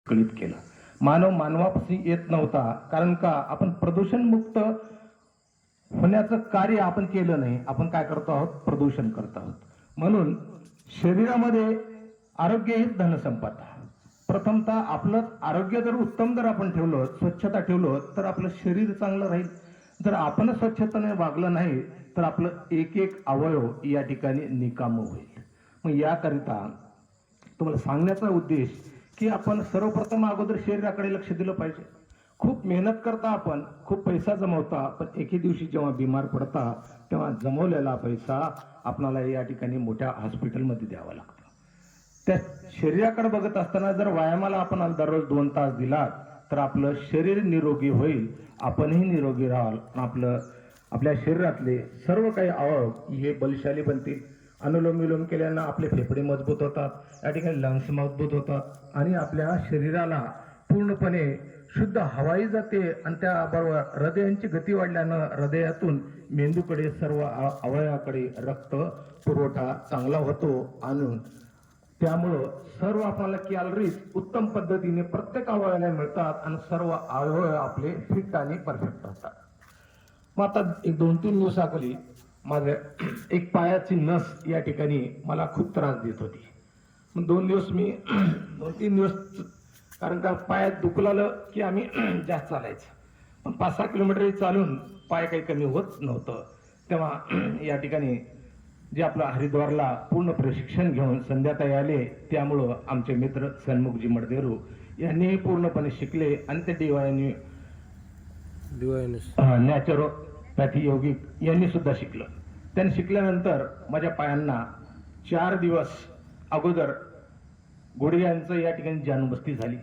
कळीत केलं. मानव मानवापासून येत नव्हता, कारण का आपण प्रदूषण मुक्त होण्याचं कार्य आपण केलं नाही. आपण काय करतो आहोत, प्रदूषण करत आहोत. म्हणून शरीरामध्ये आरोग्य हेच धनसंपदा. प्रथमतः आपलं आरोग्य जर उत्तम जर आपण ठेवलं, स्वच्छता ठेवलं, तर आपलं शरीर चांगलं राहील. जर आपण स्वच्छतेने वागलं नाही तर आपलं एक एक अवयव या ठिकाणी निकामं होईल. मग याकरिता तुम्हाला सांगण्याचा उद्देश की आपण सर्वप्रथम अगोदर शरीराकडे लक्ष दिलं पाहिजे. खूप मेहनत करता, आपण खूप पैसा जमवता, पण एके दिवशी जेव्हा बिमार पडता तेव्हा जमवलेला पैसा आपल्याला या ठिकाणी मोठ्या हॉस्पिटलमध्ये द्यावा लागतो. त्या शरीराकडे बघत असताना जर व्यायामाला आपण दररोज 2 तास दिला तर आपलं शरीर निरोगी होईल, आपणही निरोगी राहाल, आपल्या शरीरातले सर्व काही अवयव हे बलशाली बनतील. अनुलोम विलोम केल्यानं आपले फेफडे मजबूत होतात, या ठिकाणी लंग्स मजबूत होतात आणि आपल्या शरीराला पूर्णपणे शुद्ध हवाई जाते आणि त्याबरोबर हृदयाची गती वाढल्यानं हृदयातून मेंदूकडे सर्व अवयवाकडे रक्त पुरवठा चांगला होतो आणि त्यामुळं सर्व आपल्याला कॅलरीज उत्तम पद्धतीने प्रत्येक अवयवाला मिळतात आणि सर्व अवयव आपले फिट आणि परफेक्ट असतात. मग आता एक 2-3 दिवसाखाली माझ्या एक पायाची नस या ठिकाणी मला खूप त्रास देत होती. मग 2-3 दिवस कारण का पायात दुखलं की आम्ही जास्त चालायचं, पण 5-6 किलोमीटर चालून पाय काही कमी होत नव्हतं. तेव्हा या ठिकाणी जे आपलं हरिद्वारला पूर्ण प्रशिक्षण घेऊन संध्याताई आले, त्यामुळं आमचे मित्र सन्मुखजी मडदेरू यांनी पूर्णपणे शिकले आणि ते नॅचरोपॅथी योगिक यांनी सुद्धा शिकलं. त्यांनी शिकल्यानंतर माझ्या पायांना 4 दिवस अगोदर गुडघ्यांचं या ठिकाणी जानुबस्ती झाली.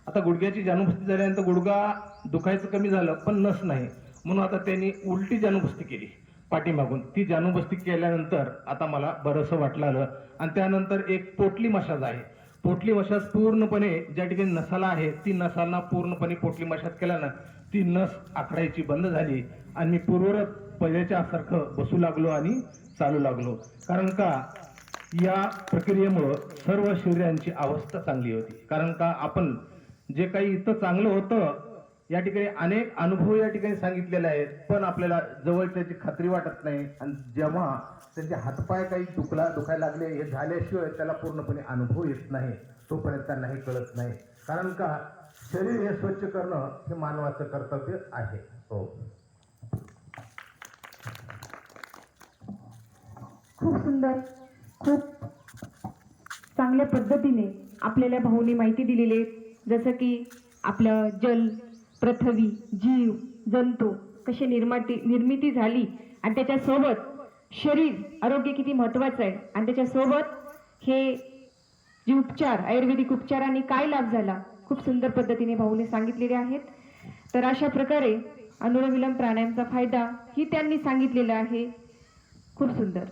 आता गुडघ्याची जानुबस्ती झाल्यानंतर गुडघा दुखायचं कमी झालं, पण नस नाही, म्हणून आता त्यांनी उलटी जानुबस्ती केली पाठीमागून. ती जानुबस्ती केल्यानंतर आता मला बरंसं वाटलं आणि त्यानंतर एक पोटली मसाज आहे. पोटली मसाज पूर्णपणे ज्या ठिकाणी नसाला आहे ती नसांना पूर्णपणे पोटली मसाज केल्यानं ती नस आखडायची बंद झाली आणि मी पूर्ववत पहिल्याच्या सारखं बसू लागलो आणि चालू लागलो. कारण का या प्रक्रियेमुळं सर्व शरीरांची अवस्था चांगली होती. कारण का आपण जे काही इथं चांगलं होतं या ठिकाणी अनेक अनुभव या ठिकाणी सांगितलेले आहेत, पण आपल्याला जवळ त्याची खात्री वाटत नाही. आणि जेव्हा त्यांचे हातपाय काही दुखायला लागले, हे झाल्याशिवाय त्याला पूर्णपणे अनुभव येत नाही, तोपर्यंत त्यांना हे कळत नाही. कारण का शरीर हे स्वच्छ करणं हे मानवाचं कर्तव्य आहे. हो, खूप सुंदर, खूप चांगल्या पद्धतीने आपल्याला भाऊनी माहिती दिलेली आहे. जसं की आपलं जल, पृथ्वी, जीव, जंतू कशी निर्मिती झाली आणि त्याच्यासोबत शरीर आरोग्य किती महत्त्वाचं आहे आणि त्याच्यासोबत हे जे उपचार आयुर्वेदिक उपचारांनी काय लाभ झाला खूप सुंदर पद्धतीने भाऊने सांगितलेले आहेत. तर अशा प्रकारे अनुलोम विलोम प्राणायामचा फायदा ही त्यांनी सांगितलेला आहे. खूप सुंदर.